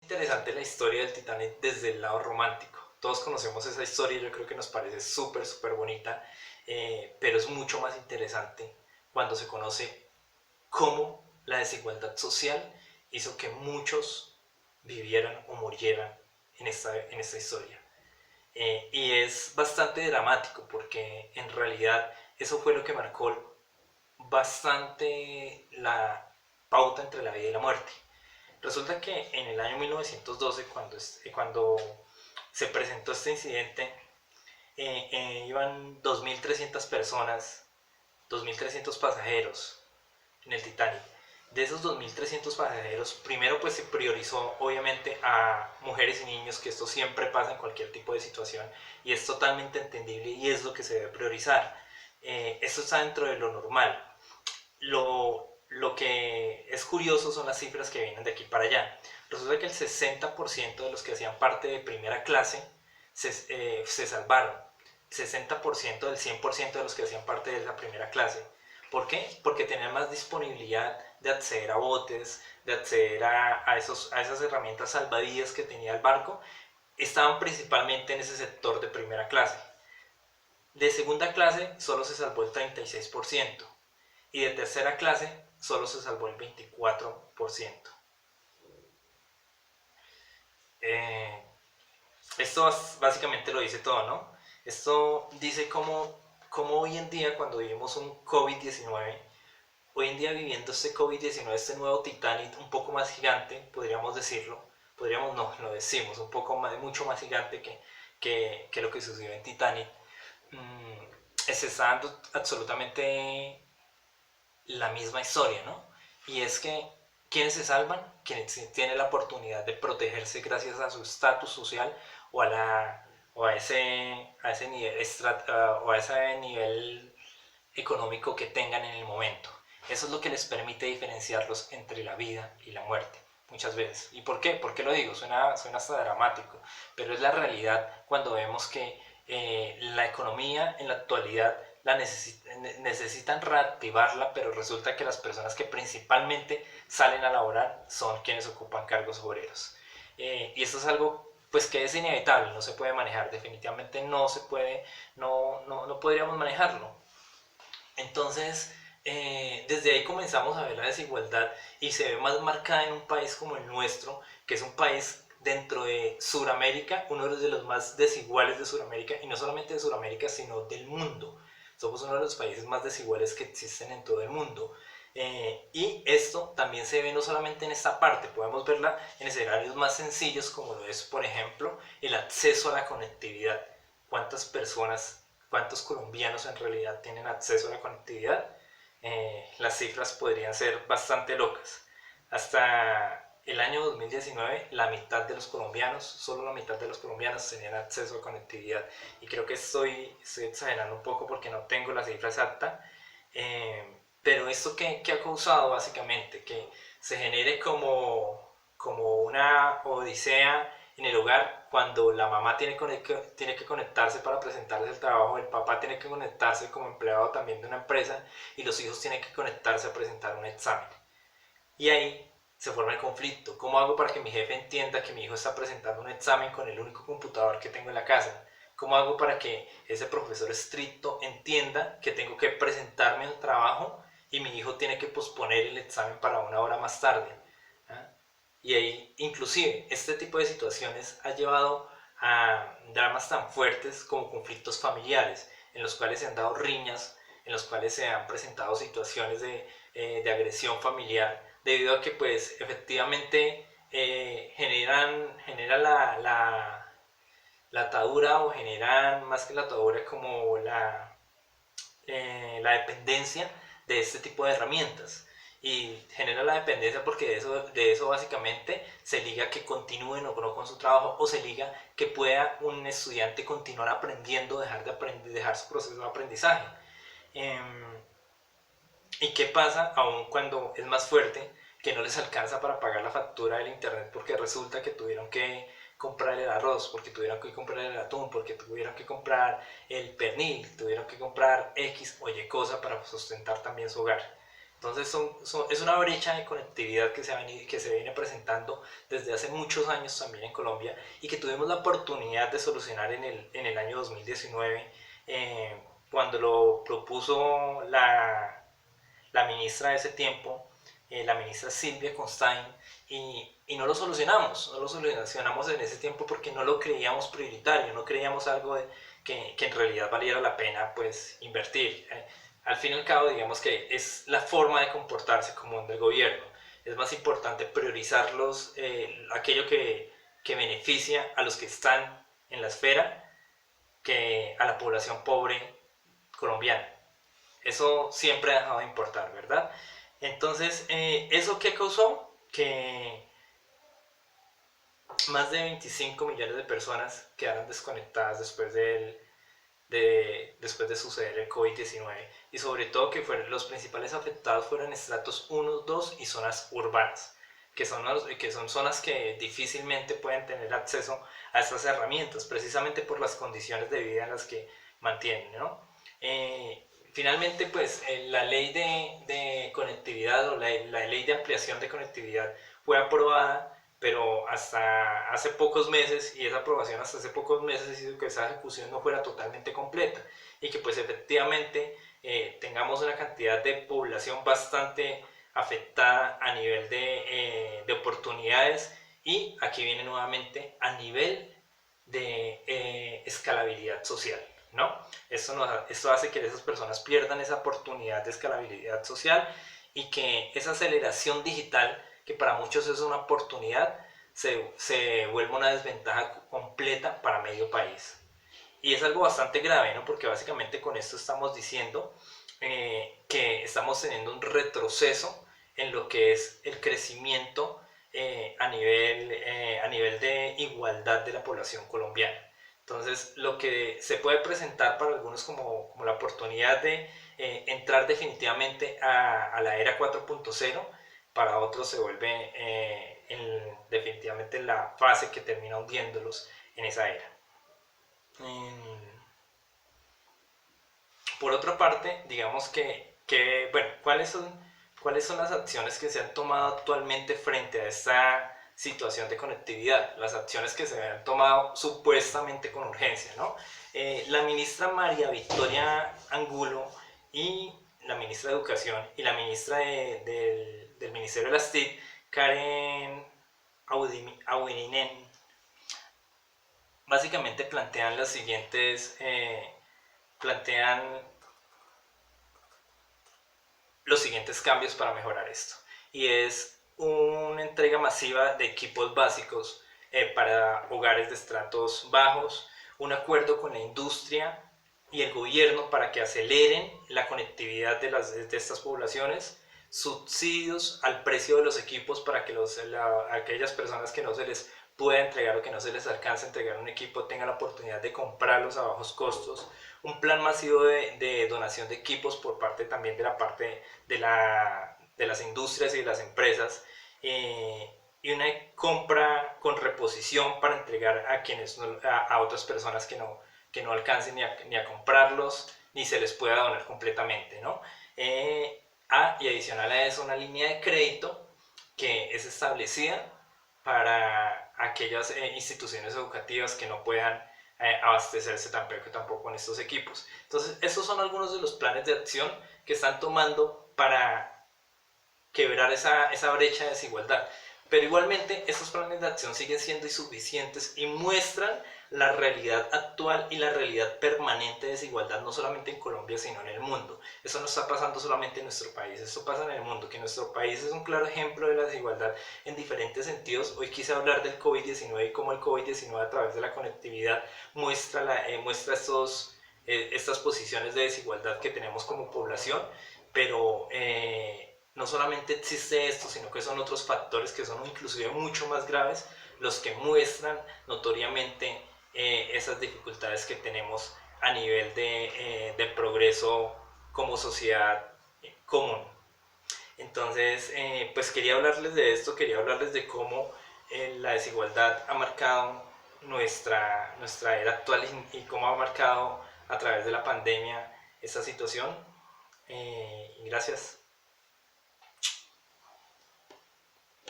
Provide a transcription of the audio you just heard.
interesante la historia del Titanic desde el lado romántico. Todos conocemos esa historia, yo creo que nos parece súper bonita, pero es mucho más interesante cuando se conoce cómo la desigualdad social hizo que muchos vivieran o murieran en esta historia. Y es bastante dramático porque en realidad eso fue lo que marcó bastante la pauta entre la vida y la muerte. Resulta que en el año 1912, cuando se presentó este incidente, iban 2.300 personas, 2.300 pasajeros en el Titanic. De esos 2.300 pasajeros, primero pues se priorizó obviamente a mujeres y niños, que esto siempre pasa en cualquier tipo de situación y es totalmente entendible y es lo que se debe priorizar. Esto está dentro de lo normal. Lo que es curioso son las cifras que vienen de aquí para allá. Resulta que el 60% de los que hacían parte de primera clase se salvaron. 60% del 100% de los que hacían parte de la primera clase. ¿Por qué? Porque tenían más disponibilidad de acceder a botes, de acceder a esas herramientas salvavidas que tenía el barco. Estaban principalmente en ese sector de primera clase. De segunda clase solo se salvó el 36%. Y de tercera clase solo se salvó el 24%. Eh, Esto básicamente lo dice todo, ¿no? Esto dice cómo hoy en día, cuando vivimos un COVID-19, hoy en día viviendo este COVID-19, este nuevo Titanic un poco más gigante, podríamos decirlo, podríamos no, lo decimos, un poco más, mucho más gigante que lo que sucedió en Titanic, se está dando absolutamente la misma historia, ¿no? Y es que quienes se salvan, quienes tienen la oportunidad de protegerse gracias a su estatus social o a ese nivel económico que tengan en el momento. Eso es lo que les permite diferenciarlos entre la vida y la muerte, muchas veces. ¿Y por qué? ¿Por qué lo digo? Suena hasta dramático, pero es la realidad cuando vemos que la economía en la actualidad necesitan reactivarla, pero resulta que las personas que principalmente salen a laborar son quienes ocupan cargos obreros. Y esto es algo pues que es inevitable, no se puede manejar, definitivamente no se puede, no podríamos manejarlo. Entonces, desde ahí comenzamos a ver la desigualdad y se ve más marcada en un país como el nuestro, que es un país dentro de Sudamérica, uno de los más desiguales de Sudamérica, y no solamente de Sudamérica, sino del mundo. Somos uno de los países más desiguales que existen en todo el mundo. Y esto también se ve no solamente en esta parte, podemos verla en escenarios más sencillos como lo es, por ejemplo, el acceso a la conectividad. ¿Cuántas personas, cuántos colombianos en realidad tienen acceso a la conectividad? Las cifras podrían ser bastante locas. Hasta el año 2019, la mitad de los colombianos, solo la mitad de los colombianos tenían acceso a conectividad. Y creo que estoy exagerando un poco porque no tengo la cifra exacta. Pero esto que ha causado básicamente que se genere como una odisea en el hogar cuando la mamá tiene que conectarse para presentarse el trabajo, el papá tiene que conectarse como empleado también de una empresa y los hijos tienen que conectarse a presentar un examen. Y ahí se forma el conflicto. ¿Cómo hago para que mi jefe entienda que mi hijo está presentando un examen con el único computador que tengo en la casa? ¿Cómo hago para que ese profesor estricto entienda que tengo que presentarme al trabajo y mi hijo tiene que posponer el examen para una hora más tarde? ¿Ah? Y ahí, inclusive, este tipo de situaciones ha llevado a dramas tan fuertes como conflictos familiares, en los cuales se han dado riñas, en los cuales se han presentado situaciones de agresión familiar, debido a que pues efectivamente genera la atadura, o generan más que la atadura como la dependencia de este tipo de herramientas. Y genera la dependencia porque de eso básicamente se liga que continúen o no con su trabajo, o se liga que pueda un estudiante continuar aprendiendo, dejar su proceso de aprendizaje. ¿Y qué pasa aún cuando es más fuerte, que no les alcanza para pagar la factura del internet porque resulta que tuvieron que comprar el arroz, porque tuvieron que comprar el atún, porque tuvieron que comprar el pernil, tuvieron que comprar X o Y cosa para sustentar también su hogar? Entonces es una brecha de conectividad que se viene presentando desde hace muchos años también en Colombia y que tuvimos la oportunidad de solucionar en el año 2019 cuando lo propuso la ministra de ese tiempo, la ministra Silvia Constain, y no lo solucionamos, no lo solucionamos en ese tiempo porque no lo creíamos prioritario, no creíamos algo que en realidad valiera la pena pues invertir. Al fin y al cabo, digamos que es la forma de comportarse común del gobierno. Es más importante priorizar aquello que beneficia a los que están en la esfera que a la población pobre colombiana. Eso siempre ha dejado de importar, ¿verdad? Entonces, ¿eso qué causó? Que más de 25 millones de personas quedaron desconectadas después de suceder el COVID-19 y sobre todo que los principales afectados fueron estratos 1, 2 y zonas urbanas, que son zonas que difícilmente pueden tener acceso a estas herramientas, precisamente por las condiciones de vida en las que mantienen, ¿no? Finalmente, pues la ley de conectividad o la ley de ampliación de conectividad fue aprobada, pero hasta hace pocos meses, y esa aprobación hasta hace pocos meses hizo que esa ejecución no fuera totalmente completa y que pues efectivamente tengamos una cantidad de población bastante afectada a nivel de oportunidades y aquí viene nuevamente a nivel de escalabilidad social, ¿no? Esto hace que esas personas pierdan esa oportunidad de escalabilidad social y que esa aceleración digital, que para muchos es una oportunidad, se vuelva una desventaja completa para medio país. Y es algo bastante grave, ¿no? Porque básicamente con esto estamos diciendo que estamos teniendo un retroceso en lo que es el crecimiento a nivel de igualdad de la población colombiana. Entonces, lo que se puede presentar para algunos como la oportunidad de entrar definitivamente a la era 4.0, para otros se vuelve definitivamente la fase que termina hundiéndolos en esa era. Por otra parte, digamos bueno, ¿cuáles son las acciones que se han tomado actualmente frente a esta situación de conectividad? Las acciones que se han tomado supuestamente con urgencia, ¿no? La ministra María Victoria Angulo y la ministra de Educación y la ministra del Ministerio de las TIC, Karen Aurinen, básicamente plantean los siguientes cambios para mejorar esto. Y es una entrega masiva de equipos básicos para hogares de estratos bajos, un acuerdo con la industria y el gobierno para que aceleren la conectividad de estas poblaciones, subsidios al precio de los equipos para que aquellas personas que no se les pueda entregar o que no se les alcance a entregar un equipo tengan la oportunidad de comprarlos a bajos costos, un plan masivo de donación de equipos por parte también de la parte de las industrias y de las empresas, y una compra con reposición para entregar a otras personas que no alcancen ni a comprarlos ni se les pueda donar completamente, ¿no? Y adicional a eso, una línea de crédito que es establecida para aquellas instituciones educativas que no puedan abastecerse tampoco con estos equipos. Entonces, estos son algunos de los planes de acción que están tomando para quebrar esa brecha de desigualdad. Pero igualmente, estos planes de acción siguen siendo insuficientes y muestran la realidad actual y la realidad permanente de desigualdad, no solamente en Colombia, sino en el mundo. Eso no está pasando solamente en nuestro país, esto pasa en el mundo, que nuestro país es un claro ejemplo de la desigualdad en diferentes sentidos. Hoy quise hablar del COVID-19 y cómo el COVID-19 a través de la conectividad muestra estas posiciones de desigualdad que tenemos como población, pero no solamente existe esto, sino que son otros factores que son inclusive mucho más graves los que muestran notoriamente esas dificultades que tenemos a nivel de progreso como sociedad común. Entonces, pues quería hablarles de esto, quería hablarles de cómo la desigualdad ha marcado nuestra era actual y cómo ha marcado a través de la pandemia esta situación. Y gracias.